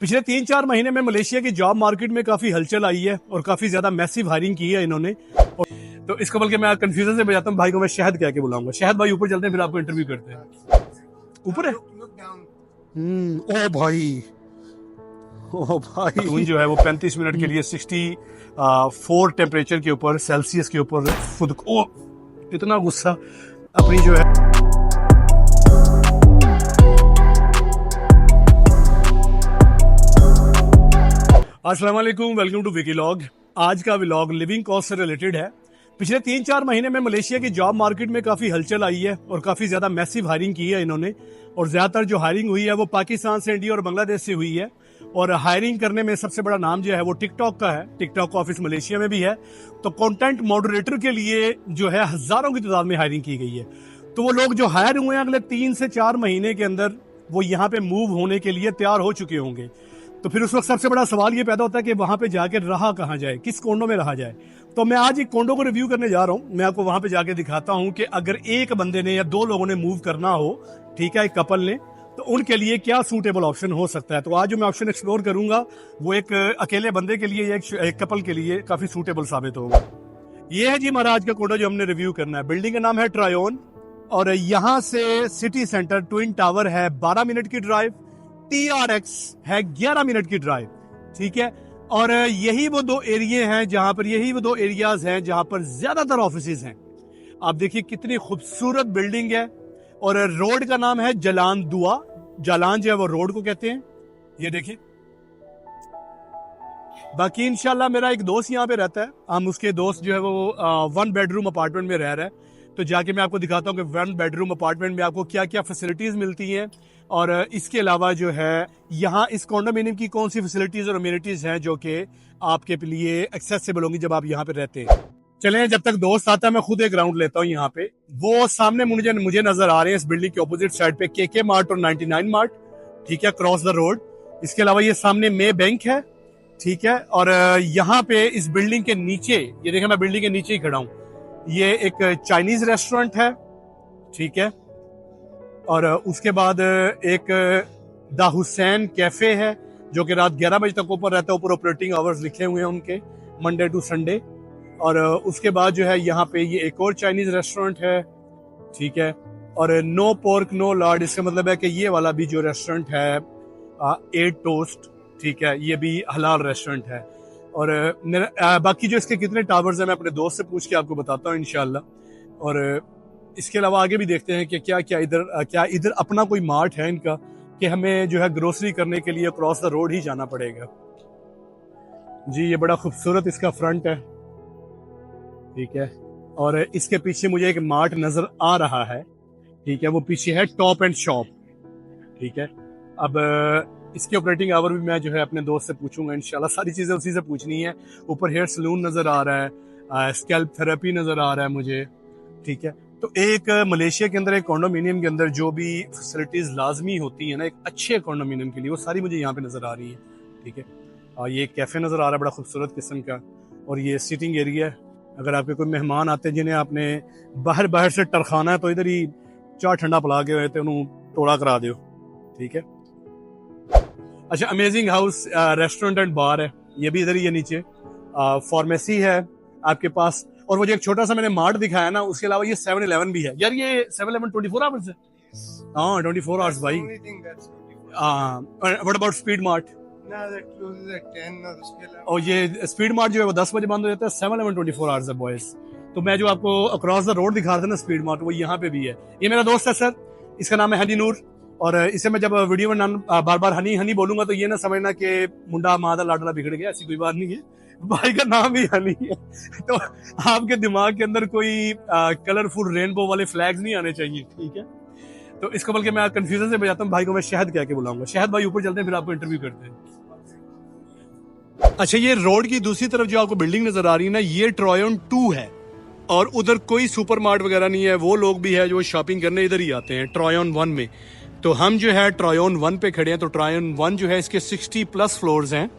पिछले 3-4 महीने में मलेशिया की जॉब मार्केट में काफी हलचल आई है और काफी ज्यादा मैसिव हायरिंग की है इन्होंने। तो इसको बल्कि मैं कंफ्यूजन से बजाता हूँ, भाई को मैं शहद कह के बुलाऊंगा। शहद भाई ऊपर चलते हैं, फिर आपको इंटरव्यू करते हैं। ऊपर है ओ भाई, ओ भाई जो है वो 35 मिनट के लिए 64 टेम्परेचर के ऊपर, सेल्सियस के ऊपर खुद को इतना गुस्सा अपनी जो है। अस्सलाम वालेकुम, वेलकम टू विकीलॉग। आज का व्लॉग लिविंग कॉस्ट से रिलेटेड है। पिछले 3-4 महीने में मलेशिया की जॉब मार्केट में काफी हलचल आई है और काफी ज्यादा मैसिव हायरिंग की है इन्होंने। और ज्यादातर जो हायरिंग हुई है वो पाकिस्तान से, इंडिया और बांग्लादेश से हुई है। और हायरिंग करने में सबसे बड़ा नाम जो है वो टिकटॉक का है। टिकटॉक का ऑफिस मलेशिया में भी है। तो कंटेंट मॉडरेटर के लिए जो है हजारों की तादाद में हायरिंग की गई है। तो वो लोग जो हायर हुए हैं अगले 3 से 4 महीने के अंदर वो यहाँ पे मूव होने के लिए तैयार हो चुके होंगे। तो फिर उस वक्त सबसे बड़ा सवाल ये पैदा होता है कि वहां पे जाके रहा कहाँ जाए, किस कोंडो में रहा जाए। तो मैं आज एक कोंडो को रिव्यू करने जा रहा हूं। मैं आपको वहां पे जाके दिखाता हूं कि अगर एक बंदे ने या 2 लोगों ने मूव करना हो, ठीक है, एक कपल ने, तो उनके लिए क्या सूटेबल ऑप्शन हो सकता है। तो आज जो मैं ऑप्शन एक्सप्लोर करूंगा वो एक अकेले बंदे के लिए या एक कपल के लिए काफी सूटेबल साबित होगा। ये है जी हमारा आज का कोंडो जो हमने रिव्यू करना है। बिल्डिंग का नाम है ट्रायोन और यहाँ से सिटी सेंटर ट्विन टावर है 12 मिनट की ड्राइव, TRX है 11 मिनट की ड्राइव, ठीक है। और यही वो दो एरियाज हैं जहां पर ज्यादातर ऑफिसेज हैं। आप देखिए कितनी खूबसूरत बिल्डिंग है। और रोड का नाम है जलान दुआ। जालान जो है वो रोड को कहते हैं, ये देखिए। बाकी इंशाल्लाह मेरा एक दोस्त यहाँ पे रहता है। हम उसके दोस्त जो है वो 1 बेडरूम अपार्टमेंट में रह रहा है। तो जाके मैं आपको दिखाता हूँ कि 1 बेडरूम अपार्टमेंट में आपको क्या क्या फैसिलिटीज मिलती हैं और इसके अलावा जो है यहाँ इस कॉन्डोमिनियम की कौन सी फैसिलिटीज और अम्यूनिटीज हैं जो कि आपके लिए एक्सेसिबल होंगी जब आप यहाँ पे रहते हैं। चलें, जब तक दोस्त आता है मैं खुद एक राउंड लेता हूँ। यहाँ पे वो सामने मुझे नजर आ रहे हैं इस बिल्डिंग के ऑपोजिट साइड पे KK मार्ट और 99 मार्ट, ठीक है, क्रॉस द रोड। इसके अलावा ये सामने मे बैंक है, ठीक है। और यहाँ पे इस बिल्डिंग के नीचे, ये देखें मैं बिल्डिंग के नीचे ही खड़ा हूँ, ये एक चाइनीज रेस्टोरेंट है, ठीक है। और उसके बाद एक द हुसैन कैफे है जो कि रात 11 बजे तक ऊपर रहता है। ऊपर ऑपरेटिंग आवर्स लिखे हुए हैं उनके, मंडे टू संडे। और उसके बाद जो है यहाँ पे ये एक और चाइनीज रेस्टोरेंट है, ठीक है। और नो पोर्क नो लॉर्ड, इसका मतलब है कि ये वाला भी जो रेस्टोरेंट है 8 टोस्ट, ठीक है, ये भी हलाल रेस्टोरेंट है। और मेरा बाकी जो इसके कितने टावर्स हैं मैं अपने दोस्त से पूछ के आपको बताता हूँ इंशाल्लाह। और इसके अलावा आगे भी देखते हैं कि क्या इधर अपना कोई मार्ट है इनका कि हमें जो है ग्रोसरी करने के लिए क्रॉस द रोड ही जाना पड़ेगा। जी ये बड़ा खूबसूरत इसका फ्रंट है, ठीक है। और इसके पीछे मुझे एक मार्ट नजर आ रहा है, ठीक है, वो पीछे है टॉप एंड शॉप, ठीक है। अब इसके ऑपरेटिंग आवर भी मैं जो है अपने दोस्त से पूछूंगा इंशाल्लाह। सारी चीजें उसी से पूछनी है। ऊपर हेयर सलून नजर आ रहा है, स्कैल्प थेरेपी नजर आ रहा है मुझे, ठीक है। तो एक मलेशिया के अंदर एक कॉन्डोमिनियम के अंदर जो भी फैसिलिटीज लाजमी होती है ना एक अच्छे कॉन्डोमिनियम के लिए, वो सारी मुझे यहाँ पे नजर आ रही है, ठीक है। ये कैफे नजर आ रहा है बड़ा खूबसूरत किस्म का। और ये सीटिंग एरिया है। अगर आपके कोई मेहमान आते हैं जिन्हें आपने बाहर से टरखाना है तो इधर ही चाह ठंडा पिला के हुए थे उन्होंने टोड़ा करा दो, ठीक है। अच्छा, अमेजिंग हाउस रेस्टोरेंट एंड बार है, ये भी इधर ही है नीचे। फार्मेसी है आपके पास। और वो जो एक छोटा सा मैंने मार्ट दिखाया ना, उसके अलावा ये 7-Eleven भी है। यार ये 7-Eleven 24 आवर्स है? हाँ 24 आवर्स भाई। What about speed mart? और ये स्पीड मार्ट जो है वो 10 बजे बंद हो जाता है। 7-Eleven 24 आवर्स है बॉयज। तो मैं जो आपको अक्रॉस द रोड दिखा रहा था ना स्पीड मार्ट, वो यहाँ पे भी है। ये मेरा दोस्त है सर, इसका नाम है हनी नूर। और इसे मैं जब वीडियो में नाम बार बार हनी हनी बोलूंगा तो ये ना समझना कि मुंडा मादा लाडला बिगड़ गया, ऐसी कोई बात नहीं है। भाई का नाम ही हनी है। तो आपके दिमाग के अंदर कोई कलरफुल रेनबो वाले फ्लैग्स नहीं आने चाहिए, ठीक है। तो इसको बल्कि मैं कंफ्यूजन से बजाता हूँ, भाई को मैं शहद कह के बुलाऊंगा। शहद भाई ऊपर चलते हैं, फिर आपको इंटरव्यू करते हैं। अच्छा, ये रोड की दूसरी तरफ जो आपको बिल्डिंग नजर आ रही है ना, ये ट्रायोन 2 है। और उधर कोई सुपरमार्ट वगैरह नहीं है। वो लोग भी है जो शॉपिंग करने इधर ही आते हैं ट्रायोन 1 में। तो हम जो है ट्रायोन 1 पे खड़े हैं। तो ट्रायोन 1 जो है इसके 60+ फ्लोर्स हैं,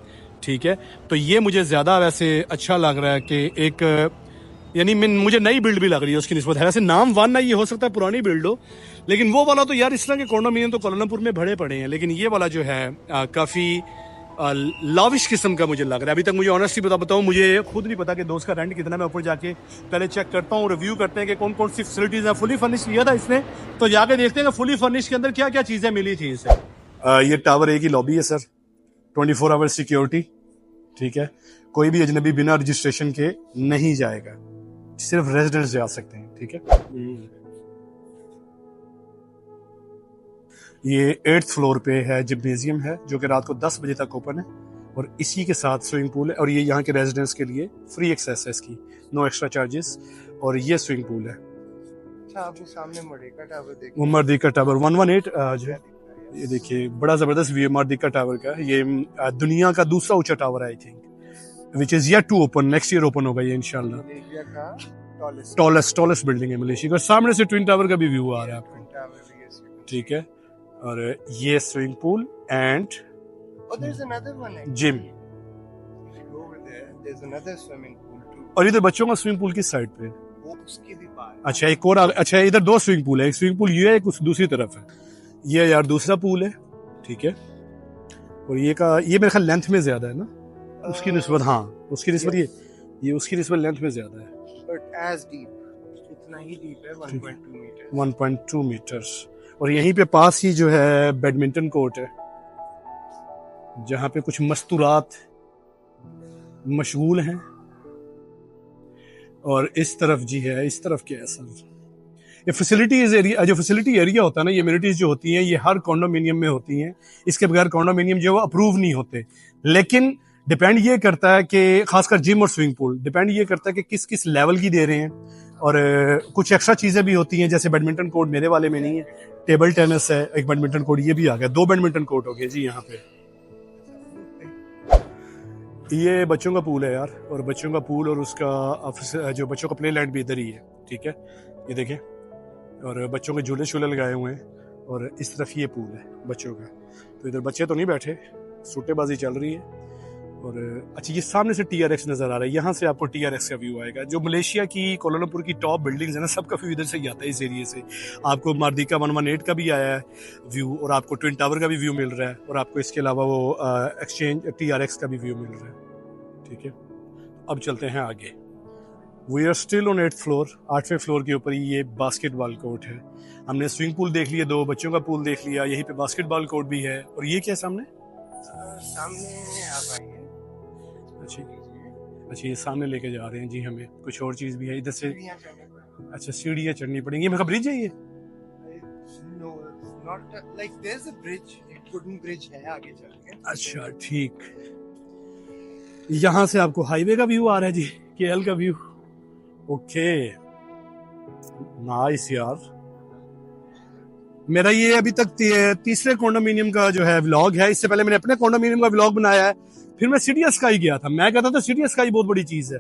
ठीक है। तो ये मुझे ज्यादा वैसे अच्छा लग रहा है कि एक यानी मुझे नई बिल्ड भी लग रही है उसकी निस्बत है। वैसे नाम 1 है, ये हो सकता है पुरानी बिल्ड हो, लेकिन वो वाला तो यार इस तरह के कॉन्डोमिनियम तो कोलंबपुर में भरे पड़े हैं। लेकिन ये वाला जो है काफी लाविश किस्म का मुझे लग रहा है। अभी तक मुझे ऑनेस्टली बताऊं, मुझे खुद नहीं पता कि दोस्त का रेंट कितना है। मैं ऊपर जाके पहले चेक करता हूँ, रिव्यू करते हैं कि कौन कौन सी फैसिलिटीज़ हैं। फुली फर्निश लिया था इसने, तो जाके देखते हैं कि फुली फर्निश के अंदर क्या क्या चीज़ें मिली थी इसे। ये टावर ए की लॉबी है सर, 24 आवर सिक्योरिटी, ठीक है। कोई भी अजनबी बिना रजिस्ट्रेशन के नहीं जाएगा, सिर्फ रेजिडेंट्स जा सकते हैं, ठीक है। ये 8th फ्लोर पे है, जिम्नेजियम है जो कि रात को 10 बजे तक ओपन है, और इसी के साथ स्विमिंग पूल है। और ये यहाँ के रेजिडेंट्स के लिए फ्री एक्सेस है इसकी, नो एक्स्ट्रा चार्जेस। और ये स्विमिंग पूल है। अच्छा, आपके सामने मर्दिका टावर देखिए, वो मर्दिका टावर 118 जो है, ये देखिए बड़ा जबरदस्त व्यू है मर्दिका टावर का। ये दुनिया का दूसरा ऊंचा टावर है I think, which is yet to open, next year open होगा ये इंशाल्लाह। मलेशिया का टॉलेस्ट बिल्डिंग है मलेशिया का। सामने से ट्विन टावर का भी व्यू आ रहा है आपको, ठीक है। और ये स्विमिंग पूल एंड जिम, और इधर बच्चों का स्विमिंग पूल किस साइड पे? अच्छा एक और अच्छा इधर 2 स्विमिंग पूल है, एक स्विमिंग पूल ये है, एक दूसरी तरफ है। ये यार दूसरा पूल है, ठीक है। और ये मेरे ख्याल लेंथ में ज्यादा है ना उसकी निस्बत, हाँ उसकी निस्बत ये उसकी निस्बत लेंथ में ज्यादा है, बट एज डीप, इतना ही डीप है, 1.2 मीटर। 1.2 मीटर्स। और यहीं पे पास ही जो है बैडमिंटन कोर्ट है, जहां पे कुछ मस्तूरात मशगूल हैं। और इस तरफ जी है, इस तरफ क्या है सर, ये फैसिलिटीज एरिया, जो फैसिलिटी एरिया होता है ना, ये एमिनिटीज जो होती हैं ये हर कॉन्डोमिनियम में होती हैं। इसके बगैर कॉन्डोमिनियम जो है वो अप्रूव नहीं होते। लेकिन डिपेंड ये करता है कि खासकर जिम और स्विमिंग पूल डिपेंड ये करता है कि किस किस लेवल की दे रहे हैं। और कुछ एक्स्ट्रा चीजें भी होती हैं, जैसे बैडमिंटन कोर्ट मेरे वाले में नहीं है, टेबल टेनिस है, एक बैडमिंटन कोर्ट ये भी आ गया, 2 बैडमिंटन कोर्ट हो गए जी यहाँ पे। ये बच्चों का पूल है यार, और बच्चों का पूल और उसका जो बच्चों का प्ले लैंड भी इधर ही है, ठीक है। ये देखें, और बच्चों के झूले शूले लगाए हुए हैं, और इस तरफ ये पूल है बच्चों का। तो इधर बच्चे तो नहीं बैठे, सूटेबाजी चल रही है। और अच्छा ये सामने से TRX नजर आ रहा है, यहाँ से आपको TRX का व्यू आएगा। जो मलेशिया की कोलालमपुर की टॉप बिल्डिंग्स है ना, सबका व्यू इधर से ही आता है, इस एरिया से। आपको मर्दिका 118 का भी आया है व्यू, और आपको ट्विन टावर का भी व्यू मिल रहा है, और आपको इसके अलावा वो एक्सचेंज TRX का भी व्यू मिल रहा है, ठीक है। अब चलते हैं आगे। We are still on 8th floor, 8वें फ्लोर के ऊपर ये बास्केटबॉल कोर्ट है। हमने स्विमिंग पूल देख लिया, 2 बच्चों का पूल देख लिया, यहीं पे बास्केटबॉल कोर्ट भी है। और ये क्या है सामने आप आइए। अच्छा ये सामने लेके जा रहे हैं जी हमें, कुछ और चीज भी है इधर से। अच्छा सीढ़ियाँ चढ़नी पड़ेंगी, मेरा ब्रिज है ये? अच्छा ठीक, यहाँ से आपको हाईवे का व्यू आ रहा है जी, KL का व्यू। ओके नाइस यार। मेरा ये अभी तक तीसरे कॉन्डोमिनियम का जो है व्लॉग है। इससे पहले मैंने अपने कॉन्डोमिनियम का व्लॉग बनाया है, फिर मैं सिटी स्काई गया था। मैं कहता था सिटी स्काई बहुत बड़ी चीज है,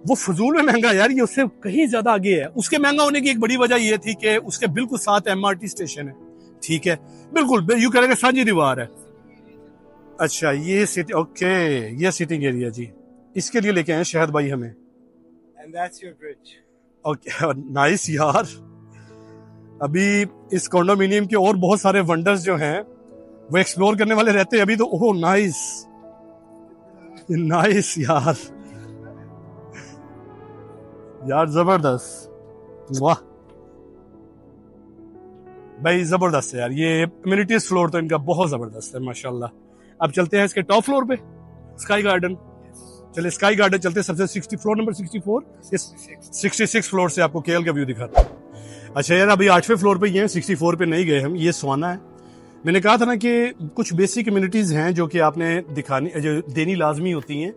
वो फजूल में महंगा यार, ये उससे कहीं ज्यादा आगे है। उसके महंगा होने की एक बड़ी वजह ये थी कि उसके बिल्कुल साथ MRT स्टेशन है, ठीक है, बिल्कुल यू कह रहे हैं साझी दीवार है। अच्छा ये सिटी, ओके ये सिटिंग एरिया जी, इसके लिए लेके आए शहद भाई हमें। And that's your bridge. Okay nice यार। अभी इस कॉन्डोमिनियम के और बहुत सारे वंडर्स जो हैं वो एक्सप्लोर करने वाले रहते हैं अभी तो। ओह नाइस नाइस यार, यार जबरदस्त, वाह भाई जबरदस्त है यार। ये एमिनिटीज फ्लोर तो इनका बहुत जबरदस्त है माशाल्लाह। अब चलते हैं इसके टॉप फ्लोर पे, स्काई गार्डन। चले स्काई गार्डन चलते हैं, सबसे 60 फ्लोर नंबर 64, 66 फ्लोर से आपको KL का व्यू दिखाता है। अच्छा यार अभी 8वें फ्लोर पे ही हैं, 64 पे नहीं गए हम। ये स्वाना है। मैंने कहा था ना कि कुछ बेसिक कम्युनिटीज हैं जो कि आपने दिखानी, जो देनी लाजमी होती हैं,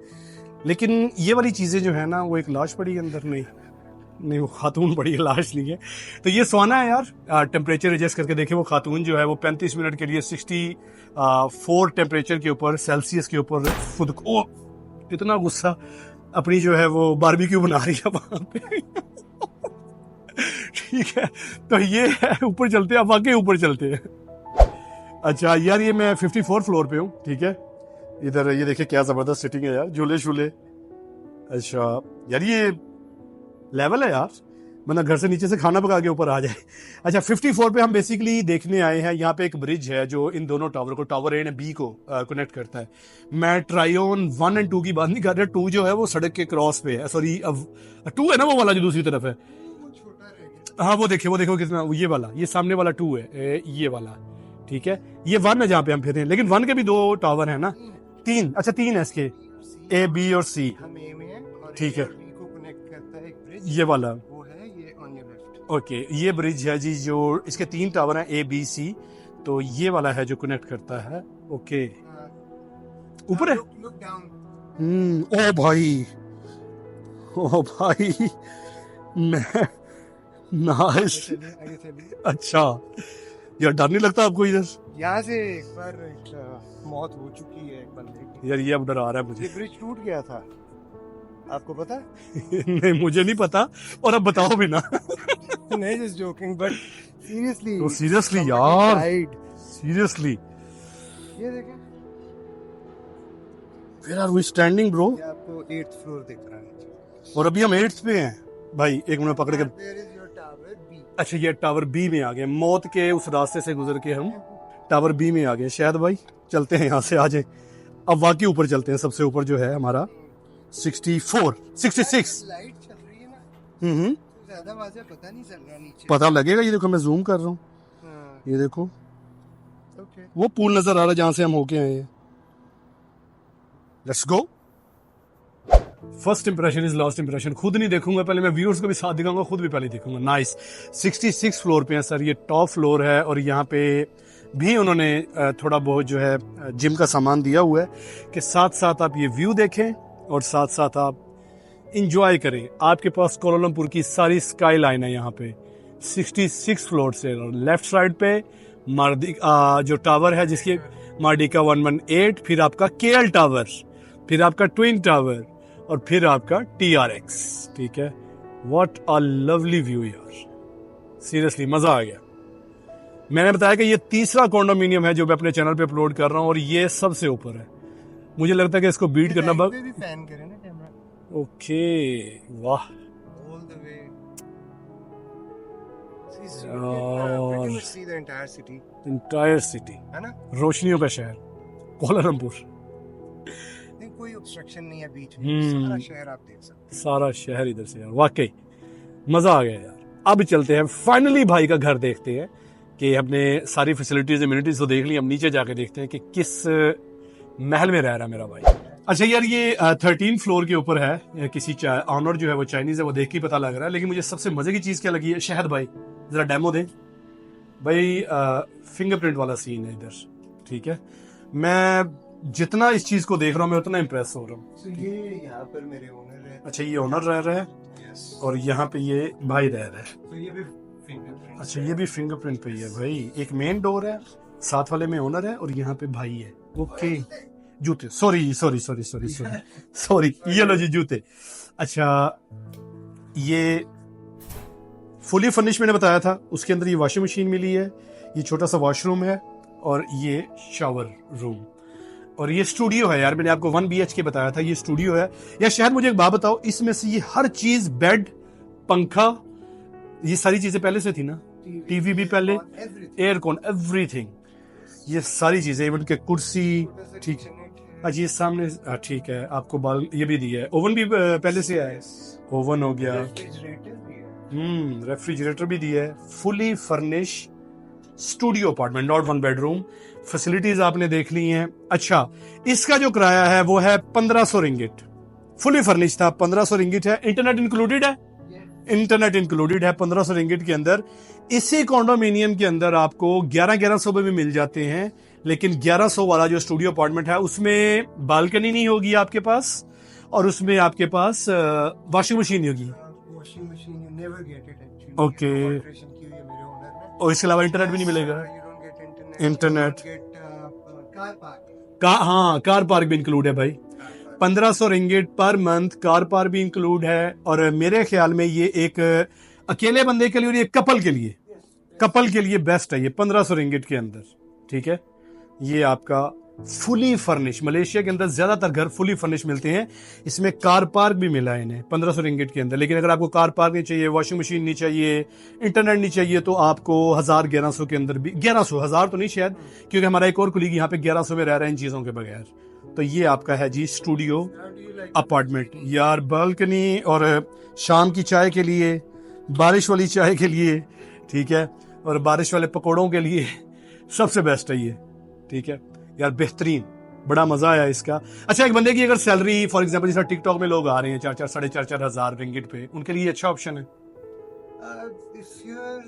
लेकिन ये वाली चीज़ें जो है ना, वो एक लाश पड़ी है अंदर, नहीं वो खातून पड़ी है, लाश नहीं है। तो ये स्वाना है यार। टेम्परेचर एडजस्ट करके देखे, वो खातून जो है वो 35 मिनट के लिए 64 टेम्परेचर के ऊपर, सेल्सियस के ऊपर खुद को, इतना गुस्सा, अपनी जो है वो बारबेक्यू बना रही है वहां पे। ठीक है, तो ये है। ऊपर चलते हैं, अब वाकई ऊपर चलते हैं। अच्छा यार ये मैं 54 फ्लोर पे हूँ, ठीक है। इधर ये देखिए क्या जबरदस्त सिटिंग है यार, झूले शूले। अच्छा यार ये लेवल है यार, मतलब घर से नीचे से खाना पका के ऊपर आ जाए। अच्छा 54 पे हम बेसिकली देखने आए हैं, यहाँ पे एक ब्रिज है जो इन दोनों टावर को, टावर ए एंड बी को कनेक्ट करता है। मैं ट्रायोन 1 और 2 की बात नहीं कर रहा, 2 जो है वो सड़क के क्रॉस पे है, सॉरी अब 2 है ना वो वाला जो दूसरी तरफ है। हाँ वो देखो कितना, ये वाला, ये सामने वाला 2 है, ये वाला, ठीक है। ये 1 है जहाँ पे हम फिर हैं, लेकिन 1 के भी 2 टावर है ना, 3, अच्छा 3 है इसके, ए बी और सी, हम ए में हैं और ठीक है। बी को कनेक्ट करता है एक ब्रिज, ये वाला, वो है ये ऑन योर लेफ्ट। ओके ये ब्रिज है जी, जो इसके 3 टावर हैं ए बी सी, तो ये वाला है जो कनेक्ट करता है। ओके ऊपर है, लुक डाउन। ओ भाई मैं नाइस। आगे चलिए। अच्छा यार डर नहीं लगता आपको इधर? यहाँ से एक बार एक मौत हो चुकी है एक बंदे की। यार ये अब डर आ रहा है ये मुझे। ब्रिज टूट गया था, आपको पता है? नहीं मुझे नहीं पता, और अब बताओ भी ना। नहीं जस्ट जोकिंग, बट सीरियसली, तो सीरियसली यार, died। सीरियसली ये देखें, where are we standing bro? ये आपको 8th फ्लोर दिख रहा है और अभी हम 8th पे हैं भाई, एक मिनट पकड़ के। There is your tower B। अच्छा ये टावर बी में आ गए, मौत के उस रास्ते से गुजर के हम टावर बी में आ गए। शायद भाई चलते हैं यहाँ से, आ जाए अब वाकई ऊपर चलते हैं, सबसे ऊपर जो है हमारा 64 66। लाइट चल रही है ना, तो ज्यादा वाज़ेह पता नहीं चल रहा नीचे। पता लगेगा, ये देखो मैं जूम कर रहा हूँ, हाँ, ये देखो ओके। वो पूल नजर आ रहा है जहाँ से हम होके आए हैं। Let's go. First impression is last impression. खुद नहीं देखूंगा पहले, मैं व्यूअर्स को भी साथ दिखाऊंगा, खुद भी पहले देखूंगा। नाइस 66 फ्लोर पे है सर, ये टॉप फ्लोर है, और यहाँ पे भी उन्होंने थोड़ा बहुत जो है जिम का सामान दिया हुआ है कि साथ साथ आप ये व्यू देखें और साथ साथ आप इंजॉय करें। आपके पास कोलालमपुर की सारी स्काई लाइन है यहाँ पे 66 फ्लोर से। और लेफ्ट साइड पे जो टावर है जिसकी मार्डिका 118, फिर आपका केएल टावर, फिर आपका ट्विन टावर, और फिर आपका TRX, ठीक है। व्हाट अ लवली व्यू यार, सीरियसली मजा आ गया। मैंने बताया कि ये तीसरा कॉन्डोमिनियम है जो मैं अपने चैनल पे अपलोड कर रहा हूँ, और ये सबसे ऊपर है। मुझे लगता है कि इसको बीट करना पे भी पैन करें ना कैमरा। ओके वाह All the way। और pretty much see the entire city, entire city, है ना? रोशनियों का शहर कोलालमपुर, नहीं कोई ऑब्स्ट्रक्शन नहीं है बीच में, सारा शहर आप देख सकते सारा शहर इधर से यार, वाकई मजा आ गया यार। अब चलते हैं फाइनली भाई का घर देखते हैं, कि हमने सारी फैसिलिटीज इम्यूनिटीज तो देख ली, हम नीचे जाके देखते हैं कि किस महल में रह रहा है मेरा भाई। अच्छा यार ये 13 फ्लोर के ऊपर है, किसी ऑनर जो है वो चाइनीज है, वो देख के पता लग रहा है। लेकिन मुझे सबसे मजे की चीज क्या लगी है, शहद भाई जरा डेमो दे भाई। फिंगरप्रिंट वाला सीन है इधर, ठीक है। मैं जितना इस चीज को देख रहा हूँ मैं उतना इम्प्रेस हो रहा हूँ। तो ये यहाँ पर मेरे ओनर है। अच्छा ये ओनर रह रहा है, और यहाँ पे ये भाई रह रहा है। तो ये भी फिंगरप्रिंट। अच्छा ये भी फिंगरप्रिंट पे ही है भाई। एक मेन डोर है, साथ वाले में ओनर है, और यहाँ पे भाई है। ओके जूते, sorry sorry sorry sorry sorry sorry, ये लो जी जूते। अच्छा ये फुली फर्निश मैंने बताया था, उसके अंदर ये वॉशिंग मशीन मिली है, ये छोटा सा वॉशरूम है, और ये शावर रूम, और ये स्टूडियो है यार। मैंने आपको 1 BHK बताया था, ये स्टूडियो है। या शायद मुझे एक बात बताओ, इसमें से ये हर चीज, बेड, पंखा, ये सारी चीजें पहले से थी ना? टीवी भी पहले, एयरकॉन, एवरीथिंग, ये सारी चीजें, इवन के कुर्सी, ठीक है। अच्छा ये सामने, ठीक है, आपको बाल ये भी दिया है, ओवन भी पहले से है, ओवन हो गया, रेफ्रिजरेटर भी दिया है। Fully furnish studio apartment, not 1 bedroom. Facilities आपने देख ली हैं। अच्छा इसका जो किराया है वो है 1500 रिंगिट, फुली फर्निश था 1500 रिंगिट है। इंटरनेट इंक्लूडेड है, इंटरनेट इंक्लूडेड है 1500 रिंगिट के अंदर। इसी कॉन्डोमिनियम के अंदर आपको 1100 में भी मिल जाते हैं, लेकिन 1100 वाला जो स्टूडियो अपार्टमेंट है उसमें बालकनी नहीं होगी आपके पास, और उसमें आपके पास वॉशिंग मशीन नहीं होगी। Washing machine you never get it actually, okay. Alteration की हुई है मेरे ओनर ने। और इसके अलावा इंटरनेट भी नहीं मिलेगा। You don't get internet, internet you don't get, car park। हाँ कार पार्क भी इंक्लूड है भाई, 1500 ringgit per month car park भी इंक्लूड है। और मेरे ख्याल में ये एक अकेले बंदे के लिए और एक कपल के लिए बेस्ट है ये 1500 रिंगिट के अंदर, ठीक है। ये आपका फुली फर्निश। मलेशिया के अंदर ज्यादातर घर फुली फर्निश मिलते हैं। इसमें कार पार्क भी मिला है इन्हें 1500 रिंगिट के अंदर। लेकिन अगर आपको कार पार्क नहीं चाहिए, वॉशिंग मशीन नहीं चाहिए, इंटरनेट नहीं चाहिए, तो आपको 1000-1100 के अंदर भी, 1100 1000 तो नहीं शायद, क्योंकि हमारा एक और कुलीग यहाँ पे 1100 में रह रहा है इन चीजों के बगैर। तो ये आपका है जी स्टूडियो अपार्टमेंट। यार बालकनी और शाम की चाय के लिए, बारिश वाली चाय के लिए, ठीक है, और बारिश वाले पकौड़ों के लिए सबसे बेस्ट है ये, ठीक है यार, बेहतरीन, बड़ा मजा आया इसका। अच्छा, एक बंदे की अगर सैलरी फॉर एग्जांपल जैसा टिकटॉक में लोग आ रहे हैं 4-4 4.5 हजार रिंगिट पे, उनके लिए अच्छा ऑप्शन है। If you're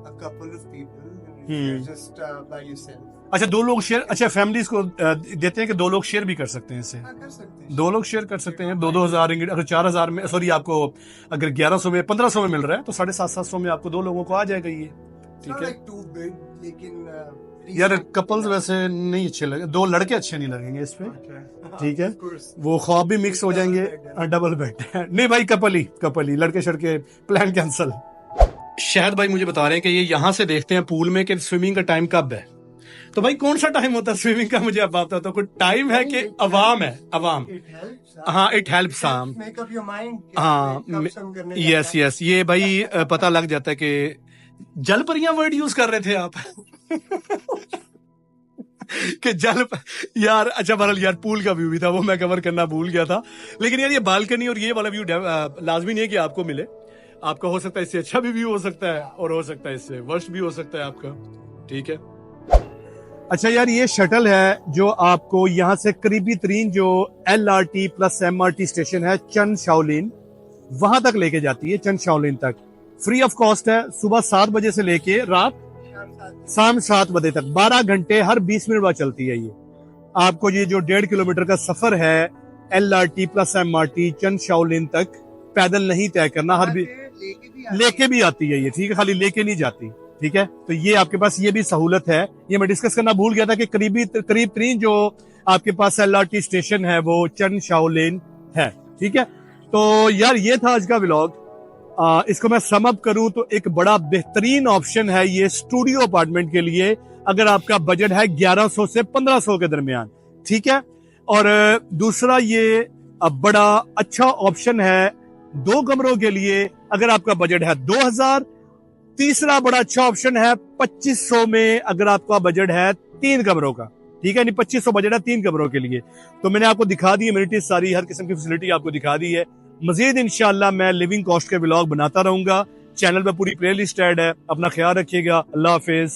a couple of people, Hmm. you're just by yourself. अच्छा, 2 लोग शेयर, अच्छा फैमिलीज को देते हैं कि 2 लोग शेयर भी कर सकते हैं इससे। हाँ, कर सकते हैं। 2 लोग शेयर कर सकते हैं 2-2 हजार रिंगिट। अगर 4000 में, सॉरी, आपको अगर 1100 में 1500 में मिल रहा है तो 750-700 में आपको 2 लोगों को आ जाएगा ये, It's ठीक not है like too big, लेकिन यार। कपल्स वैसे नहीं अच्छे लगे, 2 लड़के अच्छे नहीं लगेंगे इस पे, ठीक है, Of course. वो ख्वाब भी मिक्स हो जाएंगे। डबल बेड नहीं भाई, कपल ही, लड़के शड़के प्लान कैंसल। शायद भाई मुझे बता रहे हैं कि ये यहाँ से देखते हैं पूल में कि स्विमिंग का टाइम कब है। तो भाई कौन सा टाइम होता है स्विमिंग का, मुझे आप बता दो। कोई टाइम है कि अवाम है, अवाम? It helps. हाँ, it helps. Make up your mind. हाँ, कब swim करने यस जाना है। यस, ये भाई पता लग जाता है कि जल परियां वर्ड यूज कर रहे थे आप कि जल यार। अच्छा बहरहाल यार, पूल का व्यू भी था, वो मैं कवर करना भूल गया था। लेकिन यार ये बालकनी और ये वाला व्यू लाजमी नहीं है कि आपको मिले। आपका हो सकता है इससे अच्छा भी व्यू हो सकता है, और हो सकता है इससे वर्स्ट भी हो सकता है आपका, ठीक है। अच्छा यार, ये शटल है जो आपको यहाँ से करीबी तरीन जो LRT प्लस MRT स्टेशन है चन शाओलिन, वहां तक लेके जाती है। चन शाओलिन तक फ्री ऑफ कॉस्ट है। सुबह 7 बजे से लेके रात शाम 7 बजे तक 12 घंटे हर 20 मिनट बाद चलती है ये। आपको ये जो 1.5 किलोमीटर का सफर है LRT प्लस MRT चन शाओलिन तक पैदल नहीं तय करना, हर भी लेके भी आती है ये, ठीक है, खाली लेके नहीं जाती, ठीक है। तो ये आपके पास ये भी सहूलत है। ये मैं डिस्कस करना भूल गया था कि करीब तरीन जो आपके पास LRT स्टेशन है वो चन शाओलिन है, ठीक है। तो यार ये था आज का व्लॉग। इसको मैं सम अप करूं तो एक बड़ा बेहतरीन ऑप्शन है ये स्टूडियो अपार्टमेंट के लिए, अगर आपका बजट है 1100 से 1500 के दरमियान, ठीक है। और दूसरा ये बड़ा अच्छा ऑप्शन है 2 कमरों के लिए, अगर आपका बजट है 2000। तीसरा बड़ा अच्छा ऑप्शन है 2500 में, अगर आपका बजट है 3 कमरों का, ठीक है। नहीं, 2500 बजट है 3 कमरों के लिए। तो मैंने आपको दिखा दी एमिनिटीज सारी, हर किस्म की फैसिलिटी आपको दिखा दी है। मजीद इंशाल्लाह मैं लिविंग कॉस्ट के व्लॉग बनाता रहूंगा। चैनल पे पूरी प्लेलिस्ट ऐड है। अपना ख्याल रखिएगा। अल्लाह हाफिज।